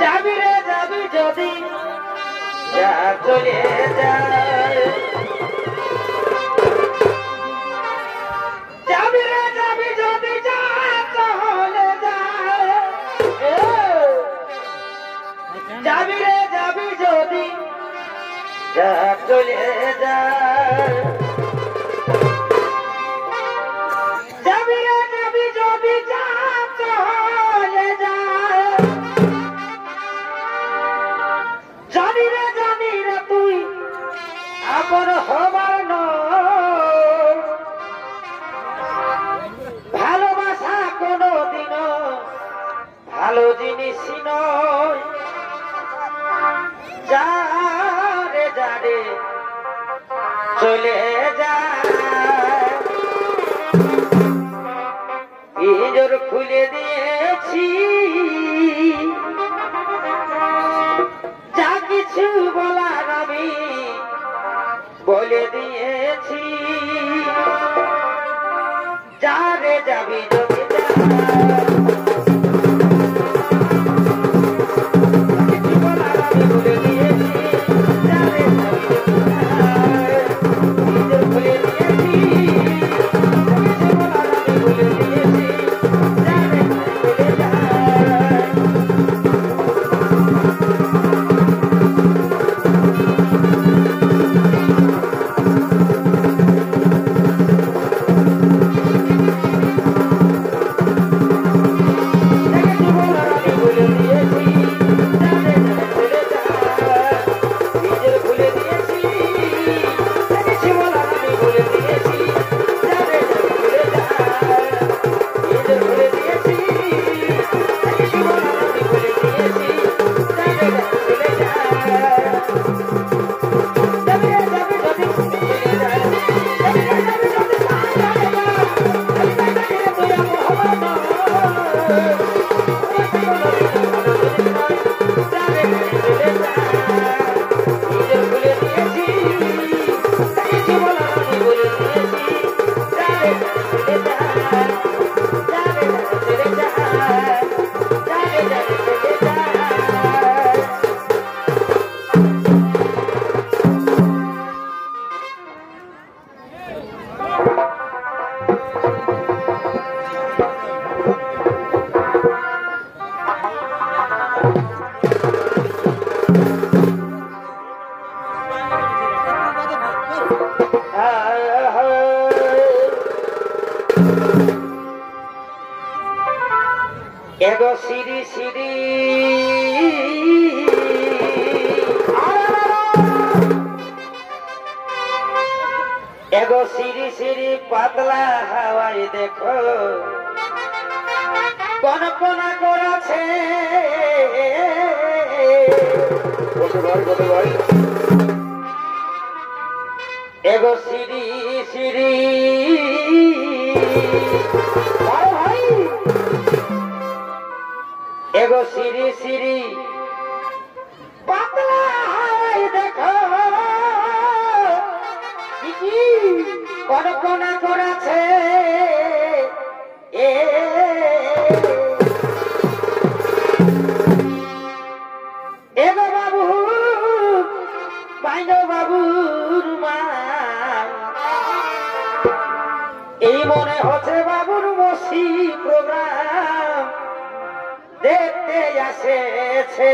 যাবি রে যাবি যদি যা চলে যায় যাবি রে যাবি যদি যা চলে যায় যাবি রে যাবি যদি যা চলে যায় যাবি রে যাবি যদি যা চলে যায় জানি রে তুই আমার হবার নয় ভালোবাসা কোনদিনও ভালো জিনিস নয় যারে যারে চলে যায় ইজোর খুলে দিয়েছি যা কিছু বলার আমি বলে দিয়েছি যারে যাবি যদি এগো সিরি সিরি এগো সিরি সিরি পাতলা হাওয়ায় দেখো কনকনা করেছে এগো সিরি সিরি এগো সিরি সিরি পাতলা হাওয়ায় দেখো কনকনা করেছে এগো বাবু বাইনো বাবুর মা এই মনে হচ্ছে বাবুর মসি প্রোগ্রাম দেখতে আসেছে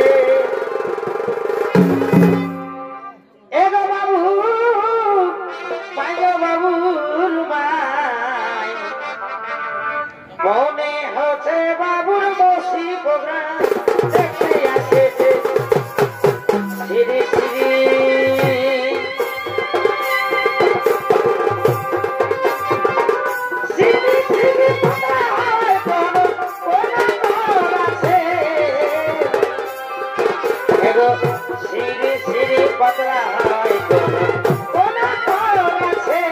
এগো বাবু বাইনো বাবুর মাই মনে হচ্ছে বাবুর মসি প্রোগ্রাম দেখতে আসেছে সিরি সিরি সিরি সিরি সিরি সিরি পাতলা হয় কোনা আছে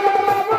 বাবু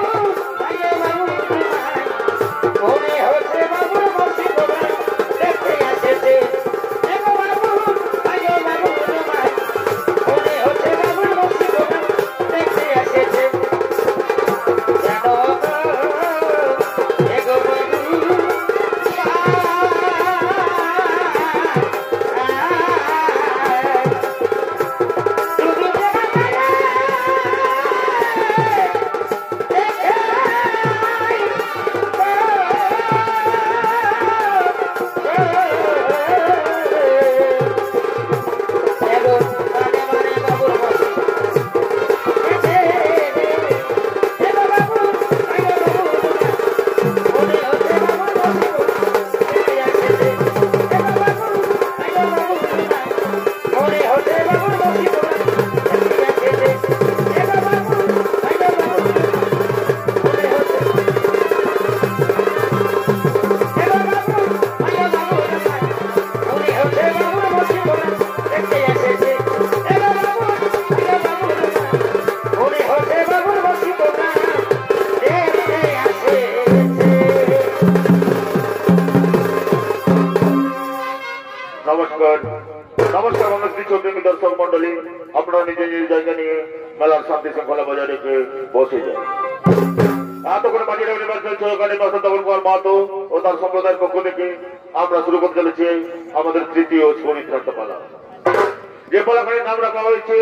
কিছু প্রেমী দর্শক মন্ডলী আপনারা নিজে নিজ জায়গা নিয়ে মেলার শান্তি শৃঙ্খলা বজায় রেখে বসে যায়। এতক্ষণ বাজিরা ইউনিভার্সাল সহকারী মাস্টার তপন কুমার মাহাতো ও তার সম্প্রদায়ের পক্ষ থেকে আমরা শুরু করতে চলেছি আমাদের তৃতীয় চরিত্রার্থ পালা, যে পালাখানির নাম রাখা হয়েছে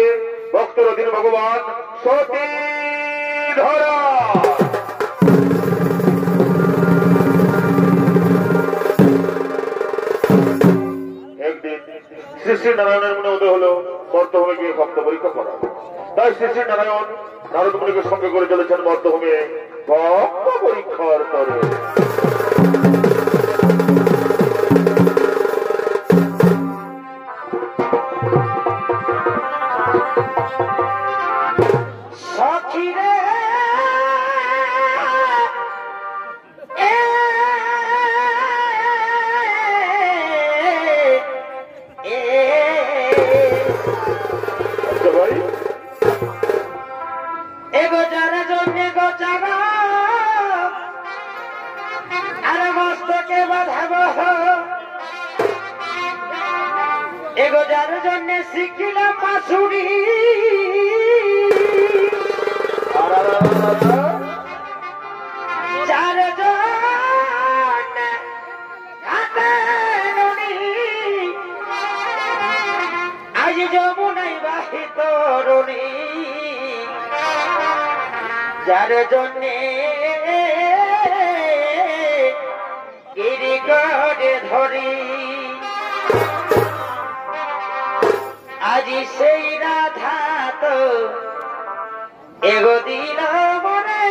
ভক্তের অধীন ভগবান সতীধরা। একদিন শ্রী শ্রী নারায়ণের মনে উদয় হলো মর্তভূমে গিয়ে ভক্ত পরীক্ষা করা। তাই শ্রী শ্রী নারায়ণ নারদমুনিকে সঙ্গে করে চলেছেন মর্তভূমে ভক্ত পরীক্ষার তরে। যার জন্য শিখিলাম বাঁশুরি, যার জন্য আজ যমুনাই বাহিত রণী, যার জন্যে গিরিগড়ে ধরি, আজি সেই রাধা তো এগো দিল মনে,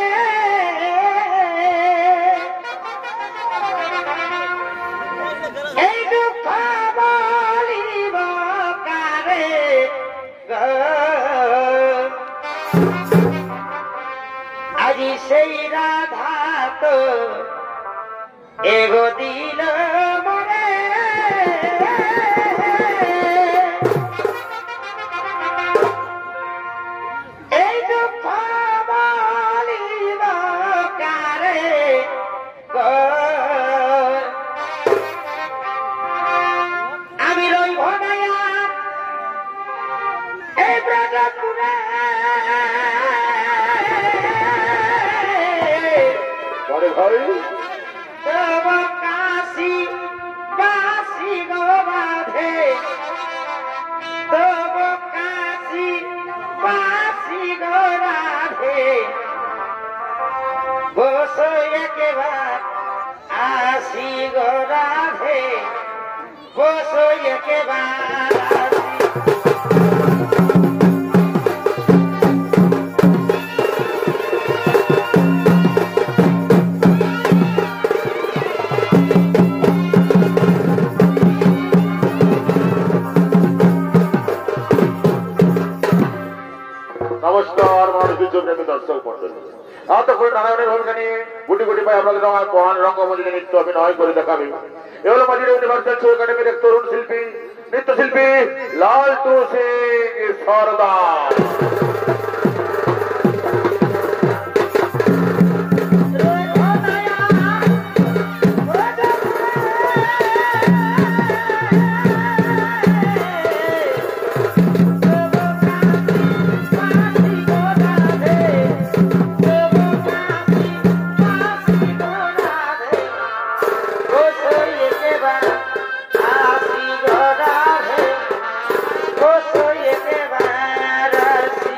এই দুঃখ বলিব কারে আজি সেই রাধা তো এগো দিল মনে, কাশি কাশি গো রাধে, তব কাশি কাশি গো রাধে, বসো একেবার আসি গো রাধে, বসো একেবার আসি। নমস্কার মানুষের জন্য দর্শক মন্ডলী, এতক্ষণ নারায়ণের ভূমিকা নিয়ে গুটি গুটি পাই আপনাদের মহান রঙ্গমঞ্চে নৃত্য অভিনয় করে দেখাবে। এ হলো বাজিরা ইউনিভার্সাল শো একাডেমির এক তরুণ শিল্পী, নৃত্যশিল্পী লালটু সিং সরদার। আসি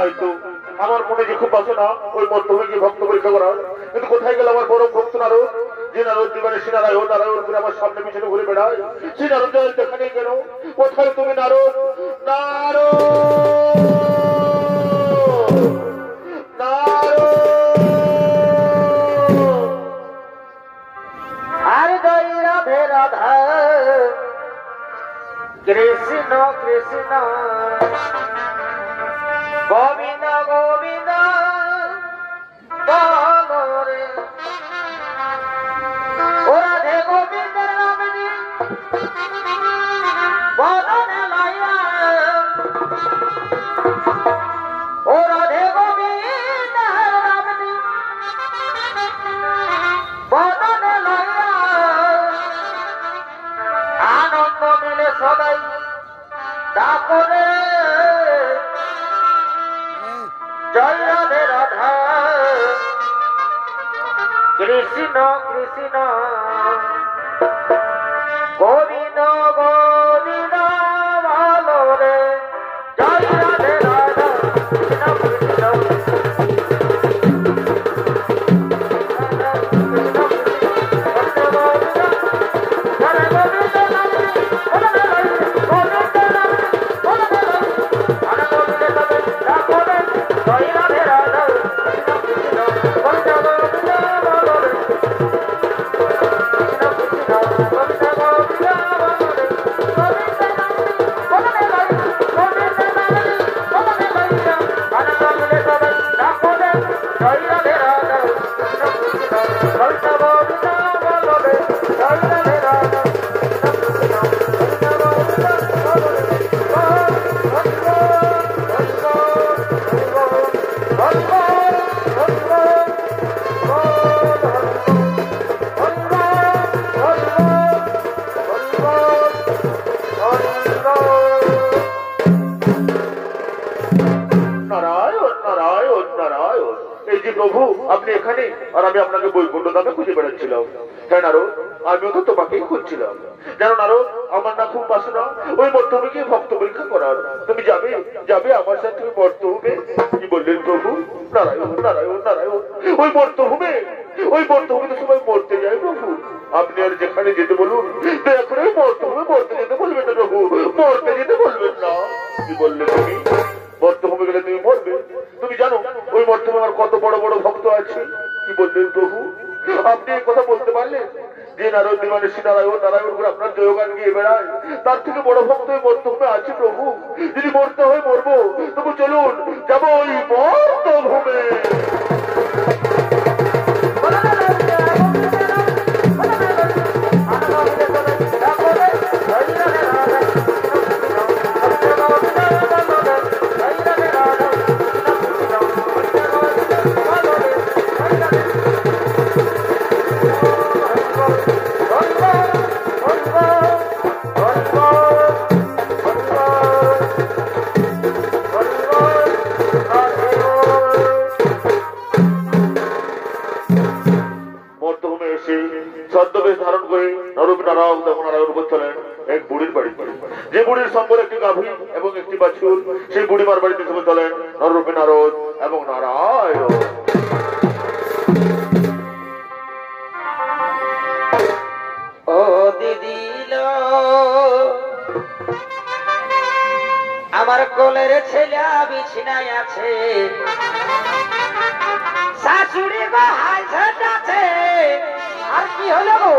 তাই তো আমার মনে যে খুব বাসনা ওই মধ্যমে গিয়ে ভক্ত পরীক্ষা করা, কিন্তু কোথায় গেল আমার বড় ভক্ত নারদ? যে নারদ জীবনে সে নারায়ণ নারায়ণ করে আমার সামনে পিছনে ঘুরে বেড়ায়, সে নারদ দেখা নেই কেন? কোথায় তুমি নারদ? নারদ রাধে রাধা কৃষ্ণ কৃষ্ণ গোবিন্দ গোবিন্দ বলো রে ও রাধে গোবিন্দের নামে বদনে লাইয়া ও রাধে গোবিন্দের নামে বদনে লাইয়া আনন্দ মিলে সবাই ডাকরে জয় রাধে রাধা কৃষ্ণ কৃষ্ণ গোবিন্দ গোবিন্দ ভালো রে জয় রাধে রাধা কৃষ্ণ কৃষ্ণ প্রভু আপনি এখানে, আর আমি আপনাকে বৈকুণ্ঠ ধামে খুঁজে বেড়াচ্ছিলাম। হ্যাঁ নারদ, আমিও তো তোমাকেই খুঁজছিলাম। জানো নারদ, আমার না খুব বাসনা ওই মর্তভূমিকে ভক্ত পরীক্ষা করার। তুমি যাবে যাবে আমার সাথে তুমি মর্তভূমে? কি বললেন প্রভু? নারায়ণ নারায়ণ নারায়ণ। ওই মর্তভূমিতে সবাই মরতে যায় প্রভু। আপনি আর যেখানে যেতে বলুন, দয়া করে ওই মর্তভূমে মরতে যেতে বলবেন না প্রভু, মরতে যেতে বলবেন না। কি বললে তুমি? মর্তভূমে গেলে তুমি মরবে? তুমি জানো ওই মর্তভূমে আমার কত বড় বড় ভক্ত আছে? কি বললেন প্রভু? আপনি এই কথা বলতে পারলেন যে নারদ দিবানে শ্রী নারায়ণ নারায়ণ করে আপনার জয়গান গিয়ে বেড়ায়, তার থেকে বড় ভক্ত ওই মর্তভূমে আছে প্রভু। যদি মরতে হয় মরবো, তবু চলুন যাবো ওই মর্তভূমে। যে বুড়ির সম্বল একটি গাভী এবং একটি বাছুর, সেই বুড়িমার বাড়িতে সবাই চলেন নররূপী নারদ এবং নারায়ণ। ও দিদি আমার কোলের ছেলে বিছনায় আছে, শাশুড়ি গো হাই ঝাঁটাছে। আর কি হলো গো?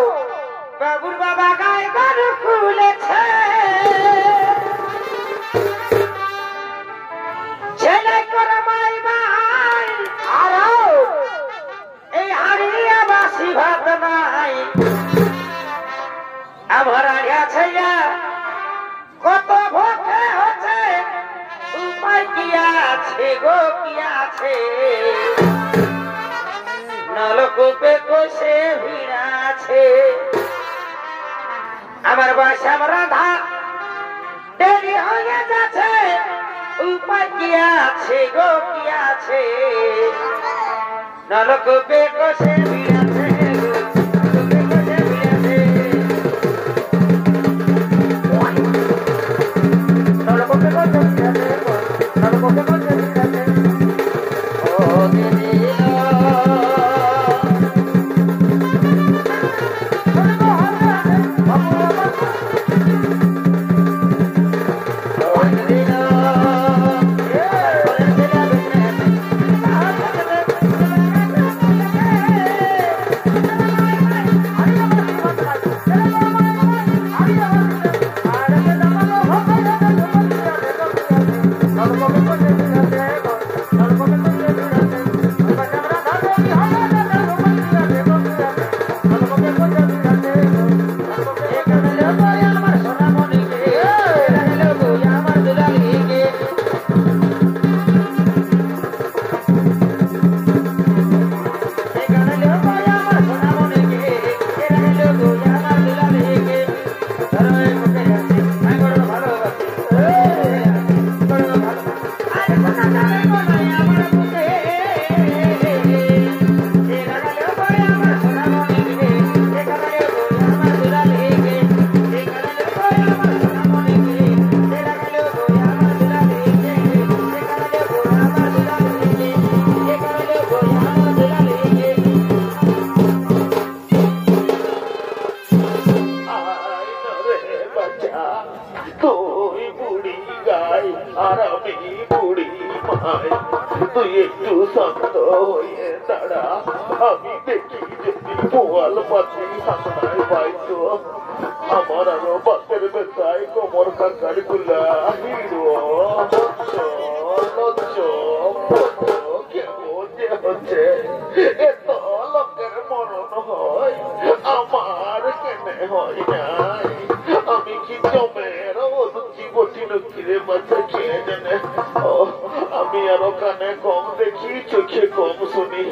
বাবুর বাবা গায়ে গরু খুলেছে, ছেলে করে মাই মাই। আর এই হাড়িয়া বাসি ভাত নাই, আমার আছে কত ভোগে হচ্ছে, উপায় কি আছে গো কি আছে? নলকূপে কষে ভিড় আছে, আমার বাসা রাধা দেরি হয়ে যাচ্ছে, উপায় কি আছে গো কি আছে? নলকূপে কষে ভিড় আছে, নলকূপে কষে ভিড় আছে, নলকূপে কষে ভিড় আছে। ভাই আর আমি বুড়ি মাই, তুই একটু শান্ত হয়ে দাঁড়া, আমি দেখি যদি পোয়াল পাতি সামনায় পাইতো। আমার আরো বাতের বেতায় কোমর কাকার গুলা হিরো কেমন যে হচ্ছে, এত লোকের মরণ হয়, আমার কেনে হয় নাই? আমি কি জমের লুচি বটি লুকিরে বাচ্চা খেয়ে জানে? আমি আরো কানে কম দেখি, চোখে কম শুনি,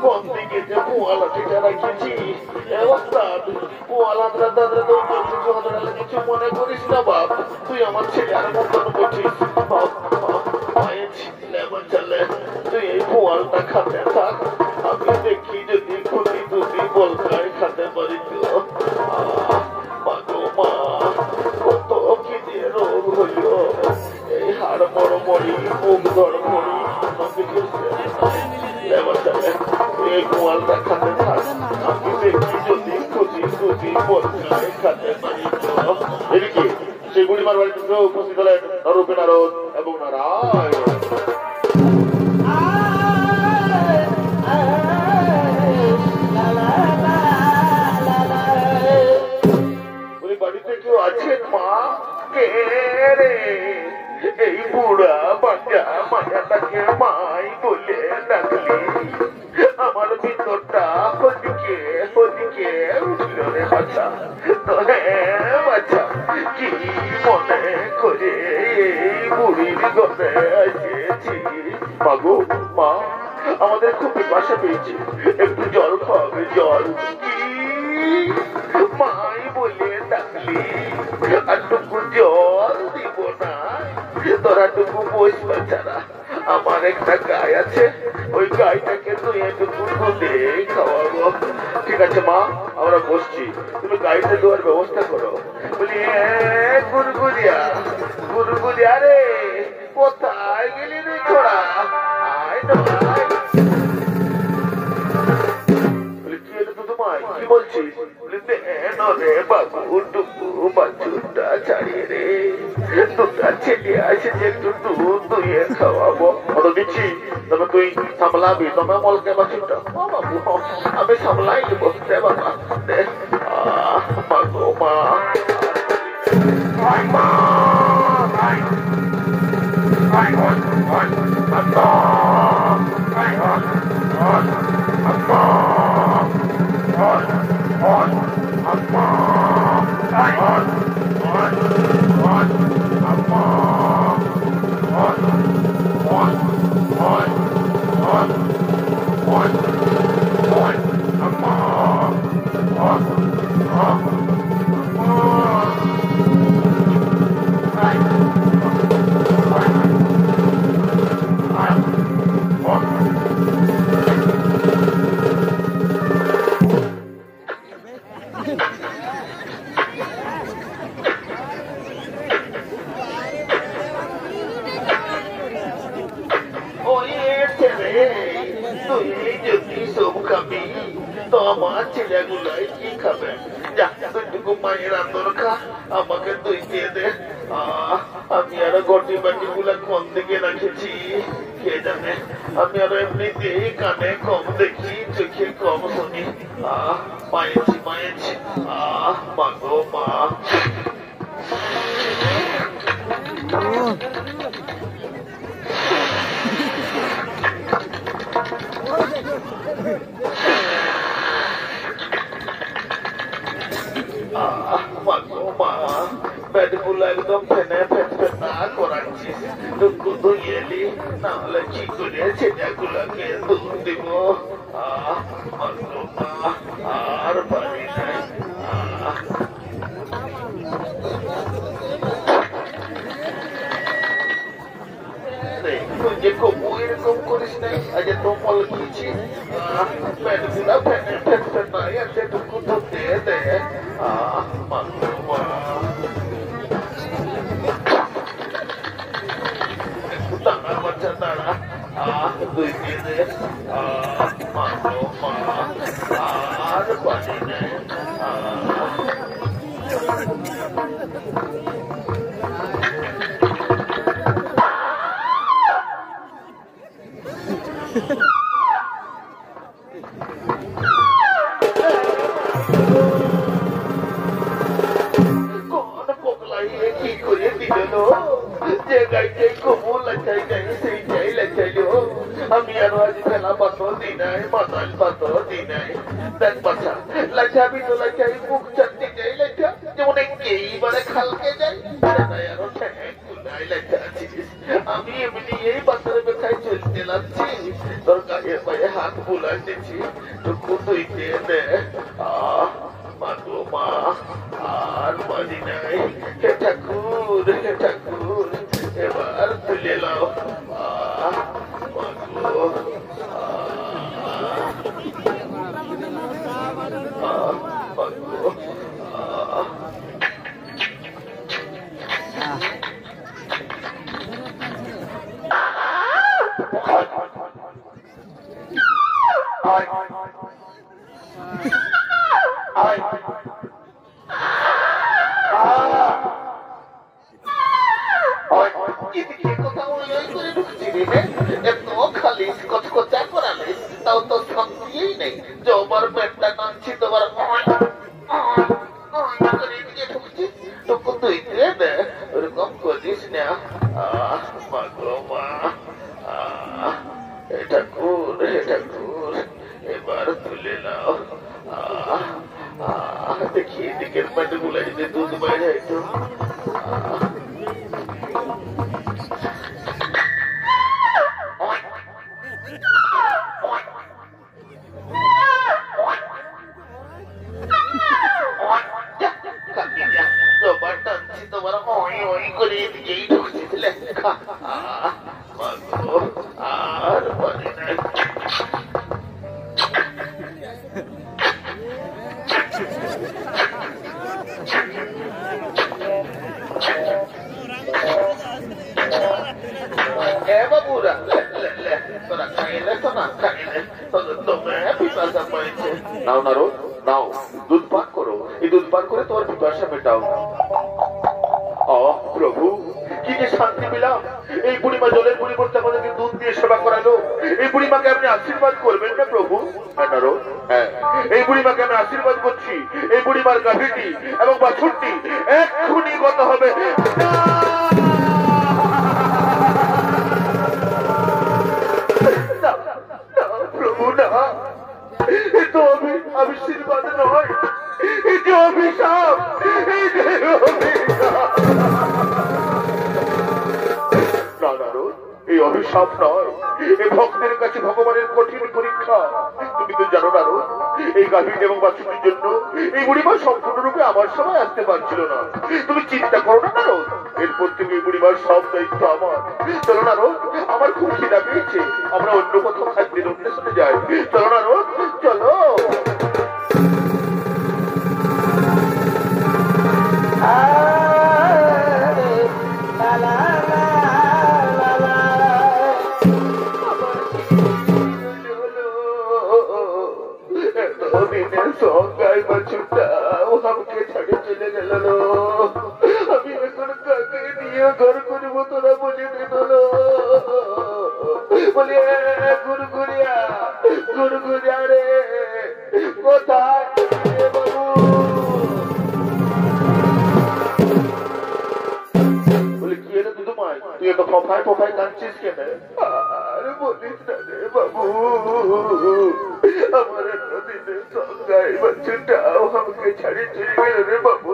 কোন দিকে যে পোয়ালাটিটা রাখেছি। পোয়ালাদরা দাদরা তো কিছু মনে করিস না বাপ, তুই আমার ছেলে আর মতন বটিস। চলে তুই এই পোয়ালটা খাতে থাক, আমি দেখি যদি খুলি দুটি বলকায় খাতে পারি তো। মা কত কি যে রোগ হইল, এই হাড় বড় মরি, মুখ ধর মরি, এই পোয়ালটা খাতে থাক, আমি দেখি যদি খুলি দুটি বলকায় খাতে পারি তো। এদিকে সেই বুড়িমার বাড়িতে উপস্থিত হলেন রূপে নারদ এবং নারায়ণ। বাড়িতে কেউ আছেন মা? কে রে? এই বুড়া বাচ্চা মায়াটাকে মাই বলে ডাকলি, আমার ভিতরটা ওদিকে ওদিকে উঠল রে বাচ্চা। তো হ্যাঁ বাচ্চা, কি মনে করে এই বুড়ির ঘরে এসেছি? মাগো মা, আমাদের খুব পিপাসা পেয়েছে, একটু জল খাওয়াবে? জল কি মাই বলে ডাকলি, আর টুকু জল দিব না? তোরা টুকু বসবা ছাড়া আমার একটা গাই আছে, ওই গাইটাকে তুই এটুকু দুধে খাওয়াবো। ঠিক আছে মা, আমরা বসছি, তুমি গাইতে দেওয়ার ব্যবস্থা করো। বলি গুরগুরিয়া, গুরগুরিয়া রে, কোথায় গেলি রে ছোড়া? আয় না কি বলছিস? রে বাবু, টুকু বাছুরটা ছাড়িয়ে রে, দুটা ছেলে আসে যে একটু দুধ দুইয়ে খাওয়াবো। ওটা দিচ্ছি, তবে তুই সামলাবি, তবে মলকে বাছুরটা। বাবু আমি সামলাই দেব রে বাবা, দে মাগো মা। আমাকে তুই দিয়ে দে, আমি আরো গটি বাটি গুলা কোন দিকে রেখেছি কে জানে। আমি আরো এমনিতেই কানে কম দেখি, চোখে কম শুনি। পায়েছি পায়েছি, মাগো মা। পেটগুলো একদম ফেনে ফেটফেটা করাচ্ছিস, টুকু ধুয়ে এলি, নাহলে কি করে ছেলেগুলোকে দুধ দিব? আর পারি নাই। তুই যে কবু এরকম করিস নাই, আজ তো মল খেয়েছি, পেটগুলো ফেনে ফেটফেটা আছে, টুকু ধুতে দে। দাঁড়া বাচ্চা দাঁড়া, দুই দিয়ে দে। আর পানি নেই। কোন পোকলাই কি করে দিল যে গাইতে কবুল লাচাই নাই সেই চাই লাচাইল আমি আর আজ খেলা পাথর দি নাই মাতাল পাথর দি নাই দেখ বাচ্চা লাচাবি তো লাচাই মুখ চাটতে যাই লাচা যেমন এইবারে খালকে যাই আরো নাই লাচাছিস আমি এমনি এই পাথরে বেখাই চলতে লাগছি তোর গায়ে পায়ে হাত বুলাই দিচ্ছি টুকু তুই দে মাগো মা আর পারি নাই হে ঠাকুর এবার তুলে নাও মাগো মাগো তাও তো শান্তিই নেই জবার পেটটা কাঁদছি তোমার টুকু তুই দে ওরকম করিস না মাগো মা ঠাকুর এবার তুলে নাও দেখি দিকের পেটে গুলা যদি দুধ বাইরে একটু তোমার ওই করে এদিকেই ঢুকছিস লেখা আর পারি নাই বাবুরা তোরা খাইলে তো না খাইলে তোমার পিপাসা পাইছে নাও নারো নাও দুধ পান করো এই দুধ পান করে তোমার পিপাসা মেটাও প্রভু কি যে শান্তি পেলাম এই বুড়িমা জলের পরিবর্তে আমাদেরকে দুধ দিয়ে সেবা করালো এই বুড়িমাকে আপনি আশীর্বাদ করবেন না প্রভু হ্যাঁ এই বুড়িমাকে আমি আশীর্বাদ করছি এই বুড়িমার গাভীটি এবং বাছুরটি এক্ষুনি গত হবে প্রভু না এ তো আশীর্বাদ নয় এই যে অভিশাপ এই অভিশাপ নয় এই ভক্তের কাছে ভগবানের কঠিন পরীক্ষা তুমি তো জানো না এই গাভীর এবং বাছুরের জন্য এই বুড়িমা সম্পূর্ণরূপে আমার সময় আসতে পারছিল না তুমি চিন্তা করো না রোজ এরপর থেকে এই বুড়িমার সব দায়িত্ব আমার চলো না রোজ আমার খুব খিদা পেয়েছে আমরা অন্য কোথাও খাদ্যের উদ্দেশ্যে যাই চলো না রোজ চলো সঙ্গাই বাছুরটাও আমাকে ছাড়ে চলে গেল আমি এখন কাকে নিয়ে ঘর করবো তোরা বলে দিল বলি গুরগুরিয়া রে কোথায় বাবু বলে কি এলো তুই তোমায় তুই এত ফফায় কাঁদছিস কেন আরে বলিস না রে বাবু আমার নদীদের সঙ্গাই বাচ্চাটাও আমাকে ছাড়িয়ে চলে গেল রে বাবু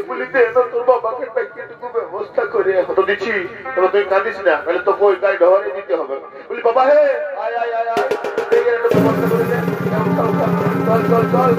বলি দে না তোর বাবাকে টাকিটুকু ব্যবস্থা করে হতো দিচ্ছি তোরা তুই কাঁদিস না তাহলে তোকে ওই গায়ে ঢহরে দিতে হবে বলি বাবা হে আয় আয় আয় আয় একটা ব্যবস্থা করে দে চল চল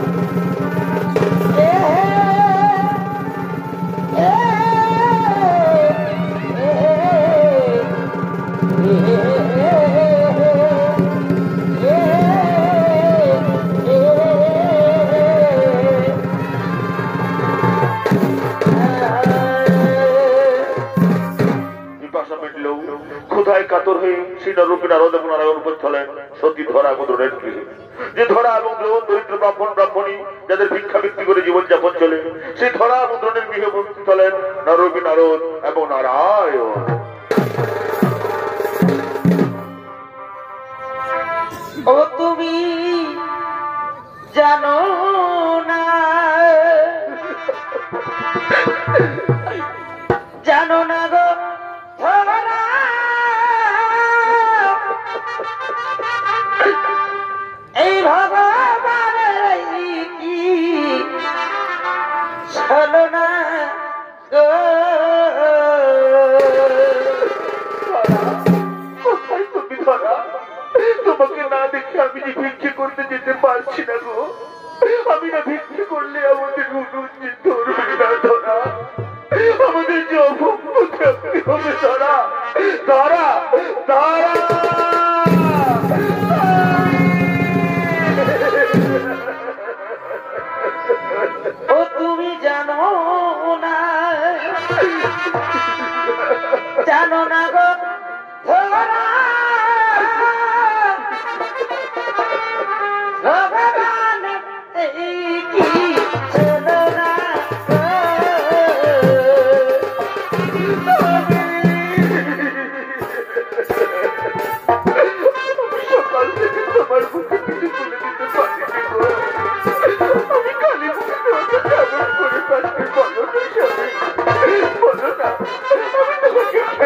ক্ষুধায় কাতর হয়ে শ্রীনরূপী নারদ এবং নারায়ণ উপস্থিত হলেন সতী ধরা মুদ্রণের গৃহে যে ধরা এবং দরিদ্র ব্রাহ্মণী যাদের ভিক্ষাবৃত্তি করে জীবনযাপন চলে সেই ধরা মুদ্রণের গৃহে উপস্থিত হলেন নররূপী নারদ এবং নারায়ণ ও তুমি জানো না গো ধরা ভগবান এই কি ছিল না সকাল থেকে তোমার বুকে কিছু তুলে দিতে পারিনি গো। আমি খালি বুকে তোমাকে কেমন করে পারছি বলো না স্বামী, বলো না আমি তোমাকে কেমন করে পারি।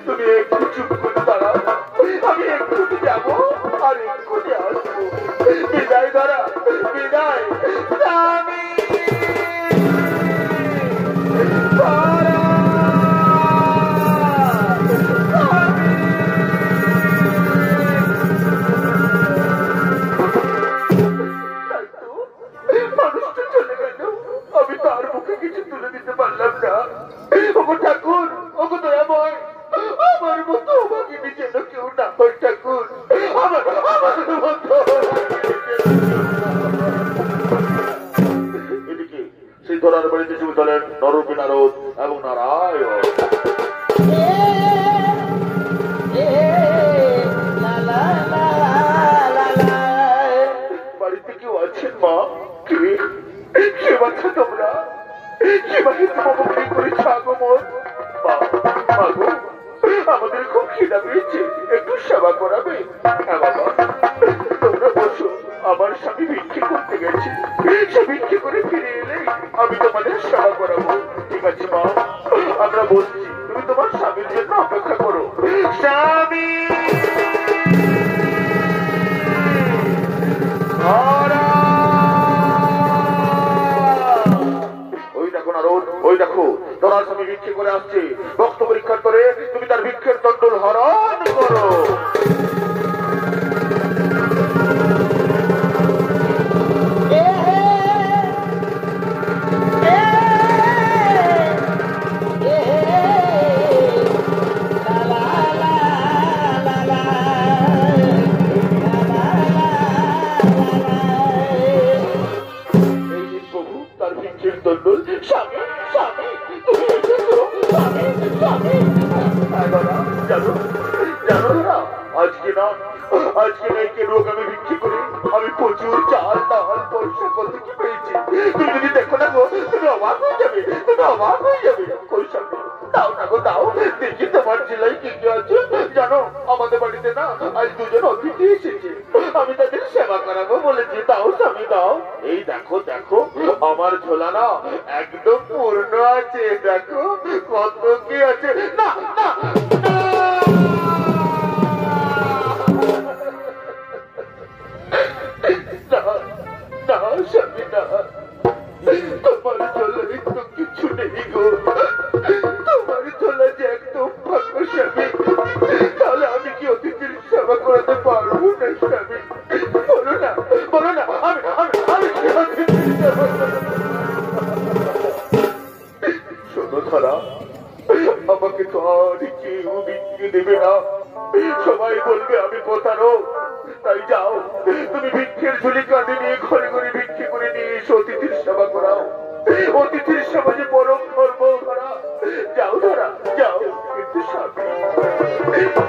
তুমি একটু চুপ করে দাঁড়াও, আমি একটু যাবো আর একটু আসবো। বিদায় ধরা, বিদায়। স্বামী মানুষটা চলে গেল, আমি তার মুখে কিছু তুলে দিতে পারলাম না। ওগো ঠাকুর, ওগো দয়াময়, আমার মতো আমাকে যেন কেউ না হয় ঠাকুর, আমার মতো। এদিকে সিদ্ধরার বাড়িতে চলে চলেন নরপী নারদ এবং নারায়ণ। বাড়িতে কেউ আছেন মা? কে বাচ্চা তোমরা? কে বাকি তোমাকে করেছ আগমন? আমাদের খুব খিদা পেয়েছে, একটু সেবা করাবে? হ্যাঁ বাবা, তোমরা বসো। আমার স্বামী ভিক্ষে করতে গেছে, সে ভিক্ষে করে ফিরে এলে আমি তোমাদের সেবা করাবো। ঠিক আছে মা, আমরা বলছি, তুমি তোমার স্বামীর জন্য অপেক্ষা করো। স্বামী ওই দেখো তোমার স্বামী ভিক্ষে করে আসছে। রক্ত পরীক্ষার করে তুমি তার ভিক্ষের দণ্ডল হরণ করো। আজকে নাইকে লোক আমি বিক্রি করে আমি প্রচুর চাল ডাল পয়সা কত কি পেয়েছি। তুমি যদি দেখো না গো, তুমি অবাক হয়ে যাবে, তুমি অবাক হয়ে যাবে। কই স্বামী, দাও না গো দাও, দেখি তোমার জেলায় কি কি আছে। জানো আমাদের বাড়িতে না আজ দুজন অতিথি এসেছে, আমি তাদের সেবা করাবো বলেছি। দাও স্বামী দাও। এই দেখো দেখো আমার ঝোলা না একদম পূর্ণ আছে, দেখো কত কি আছে। না না স্বামী না, তোমার ঝোলায় তো কিছু নেই গো। তোমার ঝোলা যে একদম ফাঁকা স্বামী, তাহলে আমি কি অতিথির সেবা করাতে পারবো না স্বামী? বলো না বলো না, আমি আমি আমি কি অতিথির সেবা করাবো? শোনো ধরা, আমাকে তো আর কেউ বিক্রি দেবে না, সবাই বলবে আমি প্রতারক। তাই যাও তুমি ভিক্ষের ঝুলি কাঁধে নিয়ে ঘরে ঘরে ভিক্ষে করে নিয়ে এসে অতিথির সেবা করাও। অতিথির সেবা যে পরম ধর্ম ধরা। যাও ধরা যাও। কিন্তু স্বামী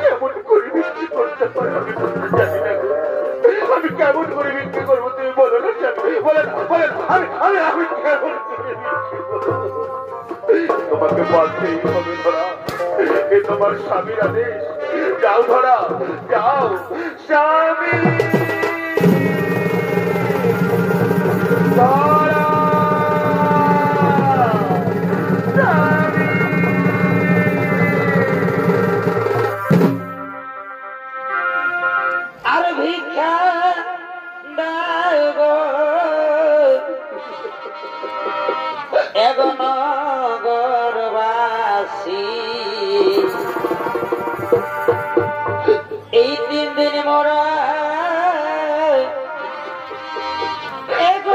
কেমন করে ভিক্ষে করতে পারে আমি জানি না। আমি কেমন করে ভিক্ষে করবো তুমি বলো না স্বামী, বলে না বলে না। আমি আমি আমি কেমন করে ভিক্ষে করবো? তোমাকে বাঁধতেই হবে ধরা, এ তোমার স্বামীর আদেশ। যাও ধরা যাও। স্বামী ধরা, স্বামী। আর ভিক্ষা দাও গো এগো নগরবাসী, এই 3 দিন মোরা এগো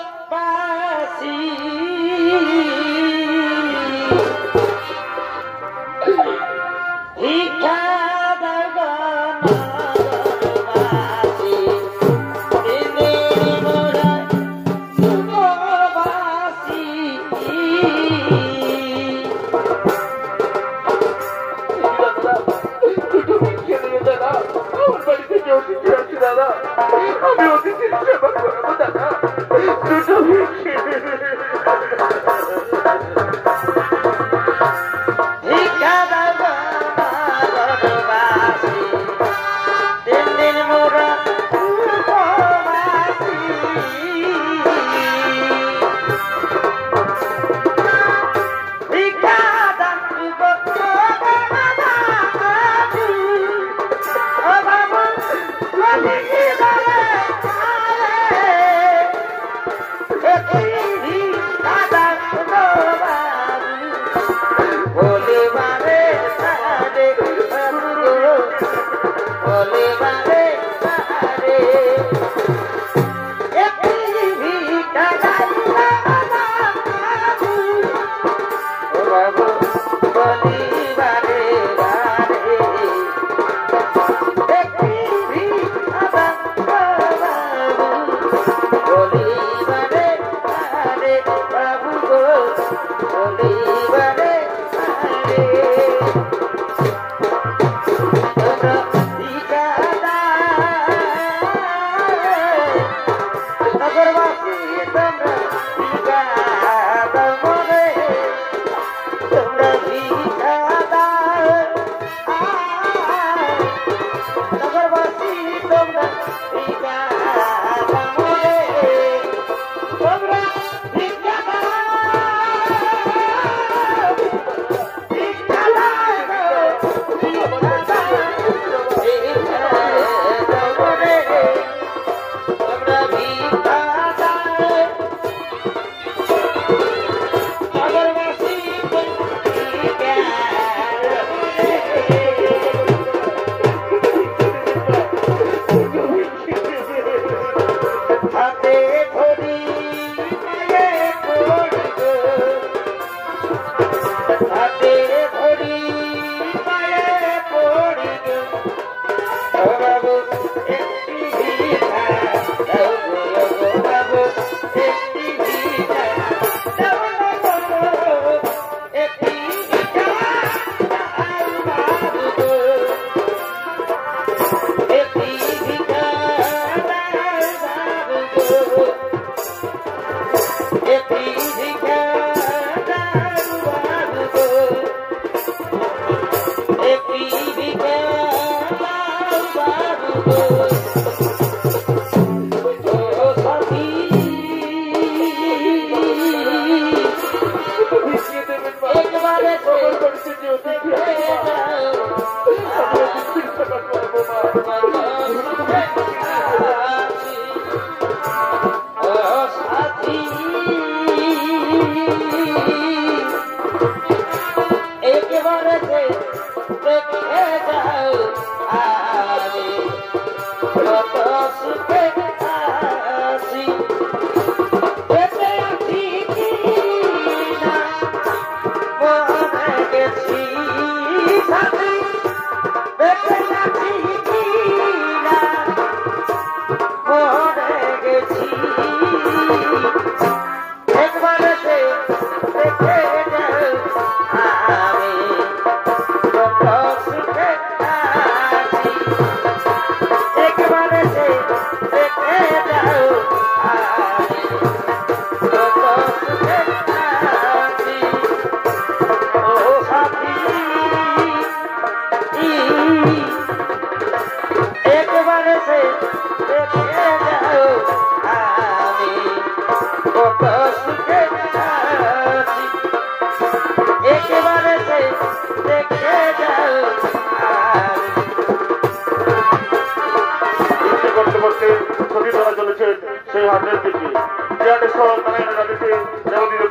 উপবাসী। ভিক্ষা দাও গো নগরবাসী, 3 দিন মোরা উপবাসী। আমার বাড়িতে যে অতিথি আছে দাদা, আমি অতিথির সেবা করাবো দাদা। দুটো ভিক্ষে ভিক্ষা দাও গো নগরবাসী, 3 দিন মোরা উপবাসী। ভিক্ষা দাও গো নগরবাসী, ও বাবু অতিথি বলে আরে, ভিক্ষা দাও গো বাবু বলে বারে সারে, বাবু গো বলে বারে সারে। একটি ভিক্ষা দাও গো বাবু, ও বাবু বলি বারে বারে। একটি ভিক্ষা দাও গো বাবু বলি বারে বারে, বাবু গো বলি বারে বারে। তোমরা ভিক্ষা দাও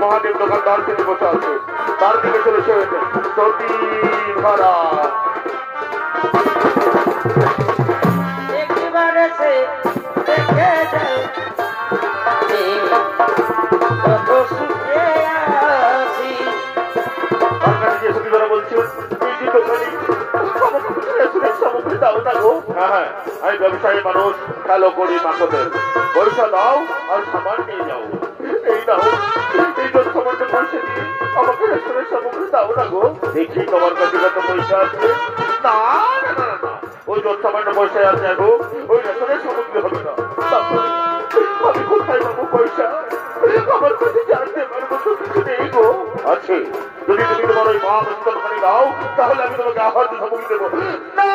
महादेव दुकानदार से बचा तार दिखे चले सती भरा व्यवसायी मानुष कालो करी माखते पैसा दाओ और सामान नहीं जाओ दाओ सामान्य पैसे दिए रेस्टोरेंट सामग्री दाओ ना गो देखी तुम्हार काছে কত পয়সা আছে না না না না ওই যত সামান্য পয়সা আছে গো ওই রেস্টুরেন্ট সামগ্রী হবে না আমি কোথায় পাবো পয়সা আমার কাছে জানতে পারবো তো কিছু নেই গো আছে যদি তুমি তোমার ওই মা মিষ্টান খানি দাও তাহলে আমি তোমাকে আহার সামগ্রী দেবো না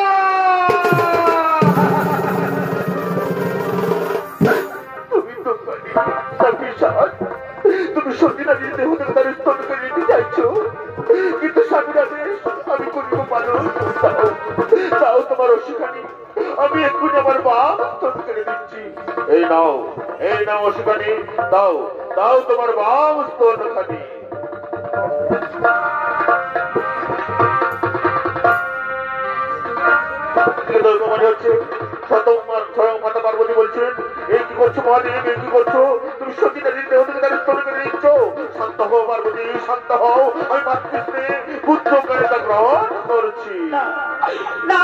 তুমি সত্যি না দিতে হতে তার স্তন করে নিতে চাইছো কিন্তু স্বামীর আদেশ আমি করিব পালন তাও তোমার অশিখানি আমি এক্ষুনি আমার বাপ স্তন করে দিচ্ছি এই নাও অশিখানি দাও দাও তোমার বাপ স্তন খানি মনে হচ্ছে স্বয়ং মাতা পার্বতী বলছেন এই কি করছো মহাদেব এই কি করছো তুমি সত্যি না দিতে হতে তার স্তন করে দিচ্ছ শান্ত হও পার্বতী শান্ত হও আমি মাতৃস্ত্রী পুত্র করে তা গ্রহণ করছি না না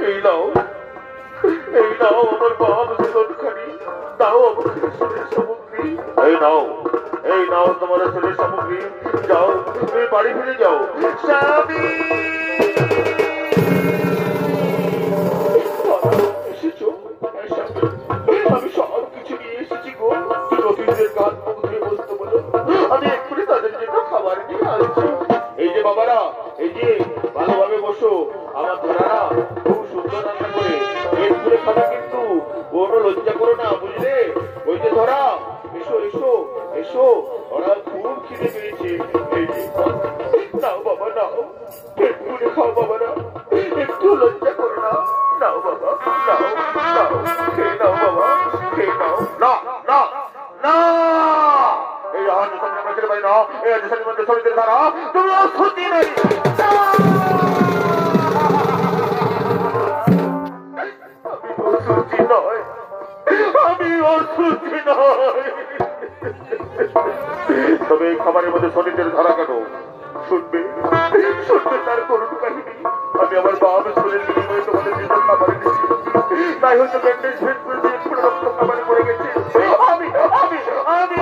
এই নাও আমার বাপ স্তনখানি দাও আমাকে রেস্টুরেন্ট সামগ্রী এই নাও তোমার রেস্টুরেন্ট সামগ্রী যাও তুমি বাড়ি ফিরে যাও স্বামী এসেছো আমি সব কিছু নিয়ে এসেছি গো তুমি অফিসের কাজ মুখ ধুয়ে বসতে বলো আমি এক্ষুনি তাদের জন্য খাবার নিয়ে আসছি এই যে বাবারা এই যে ভালোভাবে বসো আমার ধরারা খুব সুন্দর রান্না করে পেট ভরে খাবে কিন্তু কোনো লজ্জা করো না বুঝলে ওই যে ধরা এসো এসো এসো ওরা খুব খিদে পেয়েছে নাও বাবা নাও পেট ভরে খাও বাবারা একটু লজ্জা করো না নাও বাবা নাও নাও খেয়ে নাও বাবা খেয়ে নাও না না না এই আজ সামনে আমরা ছেড়ে পাই না এই আজ সামনে মধ্যে শরীরের ধারা তুমি অসুতি নেই আমি অসুস্থ নয় তবে এই খাবারের মধ্যে শরীরের ধারা কেন শুনবে তার করুণ কাহিনী আমি আমার বাবা শরীর বিনিময়ে তোমাদের জন্য খাবার এনেছি তাই হয়তো ব্যান্ডেজ ভেদ করে দিয়ে পুরো রক্ত খাবারে পড়ে গেছে আমি আমি আমি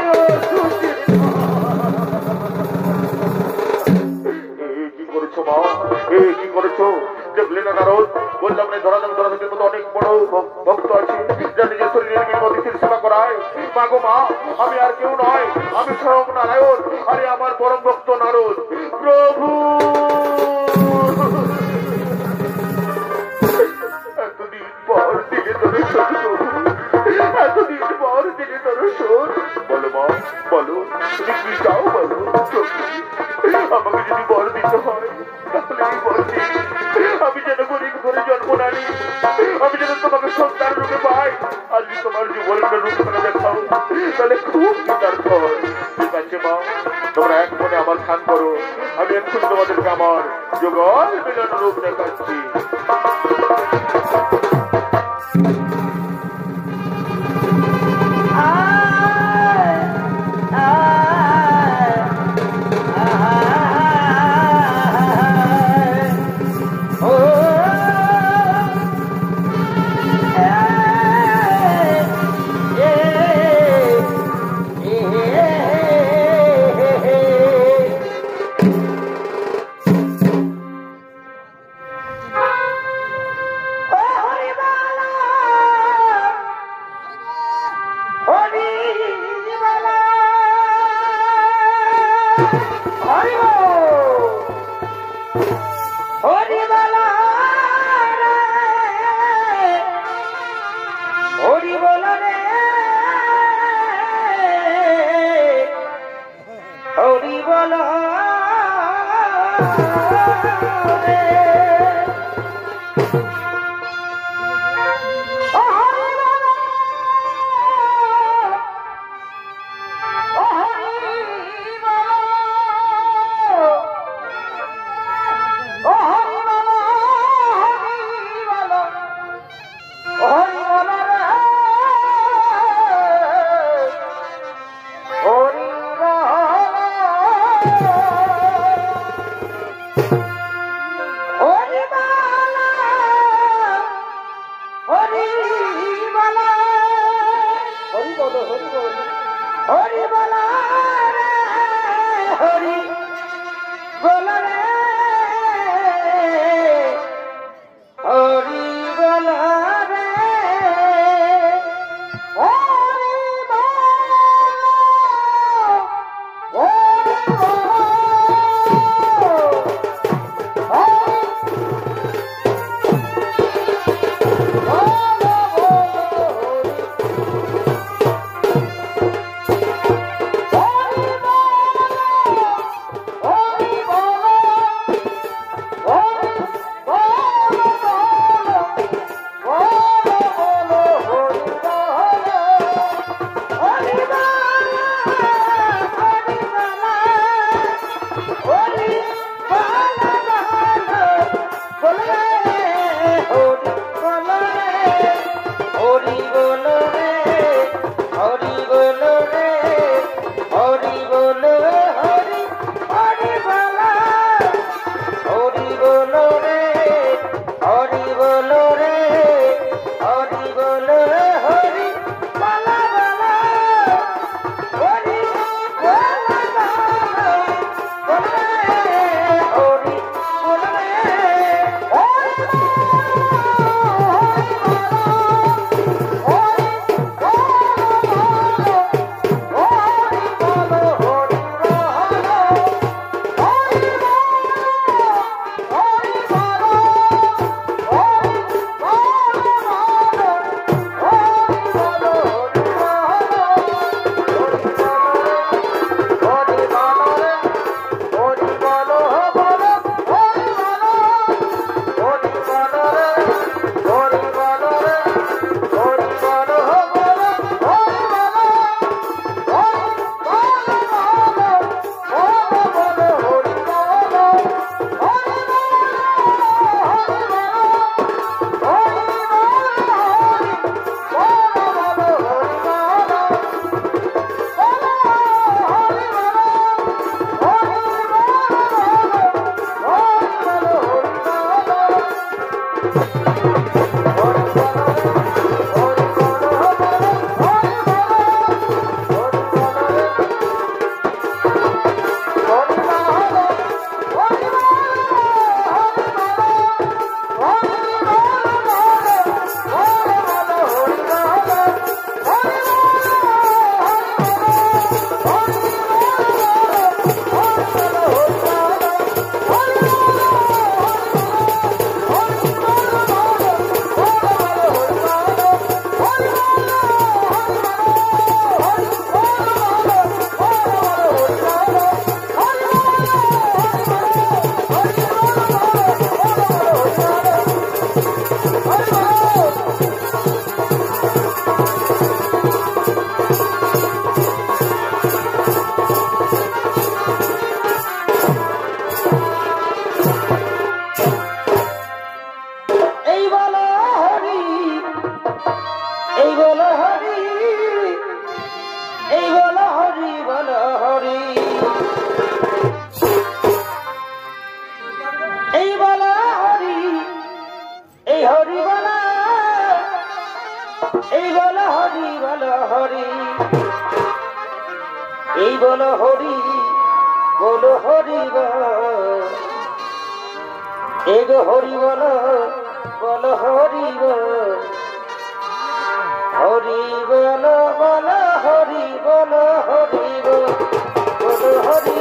কি করেছো মা কি করেছো দেখলে না নারদ বললাম না ধরা থেকে মতো অনেক বড় ভক্ত আছে যা নিজের শরীরের বিপদের সেবা করায়। মা গো মা, আমি আর কেউ নয়, আমি স্বয়ং নারায়ণ। আরে আমার পরম ভক্ত নারদ। প্রভু এতদিন পর দিলে দর্শন, এতদিন পর দিলে দর্শন। বলো মা, বলো তুমি কি চাও বলো। আমাকে যদি বর দিতে হয় তাহলে এই বর দিন। আমি যেন গরিব ঘরে জন্ম না নিই, আমি যেন তোমাকে সন্তান রূপে পাই। আর যদি তোমার জীবনের রূপ করে দেখাও তাহলে খুব কৃতার্থ হয়। ঠিক আছে মা, তোমরা এক মনে আমার ধ্যান করো, আমি এক্ষুনি তোমাদেরকে আমার যুগল মিলন রূপ দেখাচ্ছি। Oh! এই বলো হরি বলো হরি, এই বলো হরি বলো হরি এই গো হরি বলো বলো হরি হরি বলো বলো হরি বলো হরি বলো হরি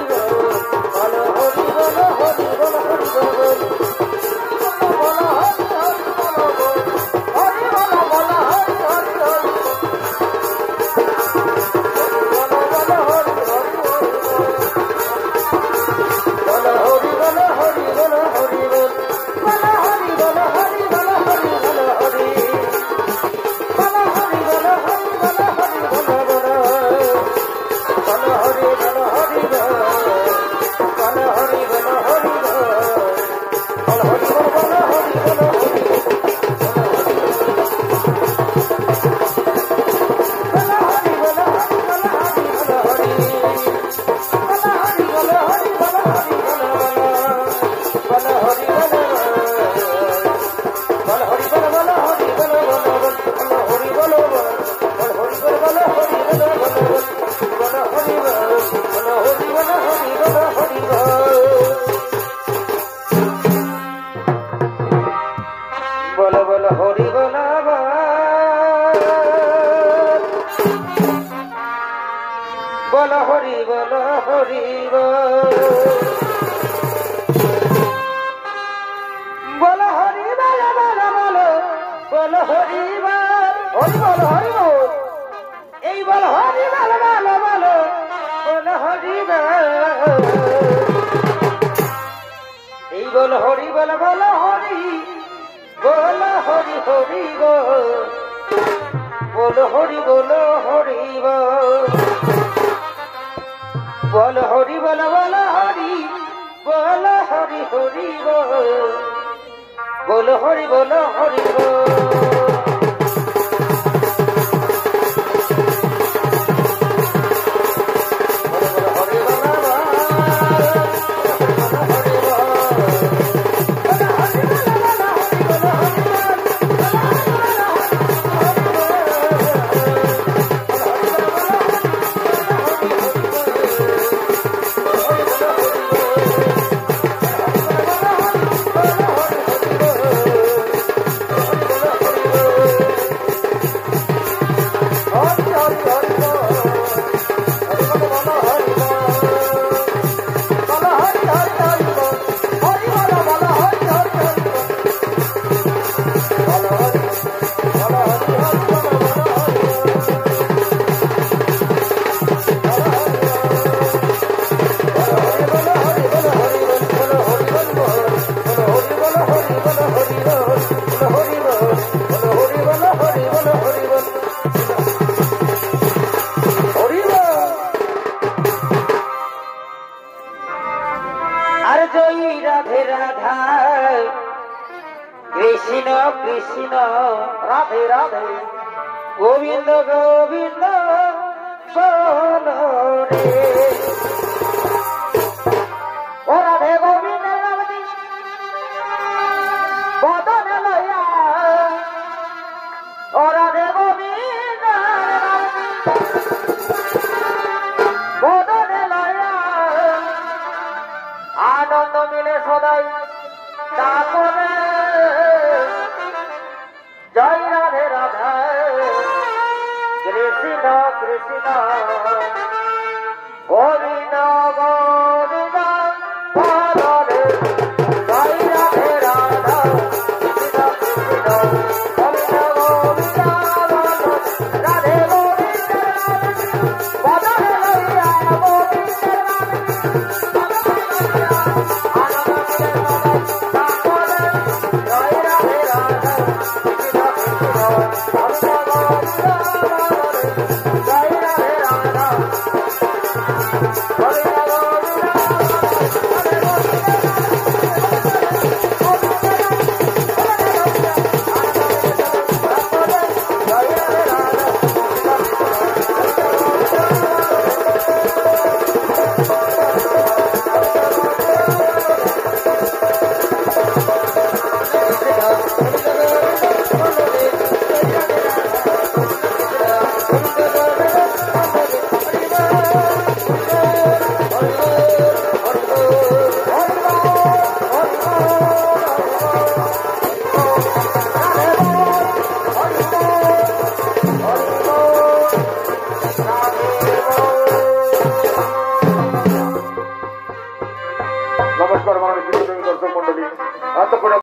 বলো হরি বলো হরি বলো হরি বলো Krishna, Govinda,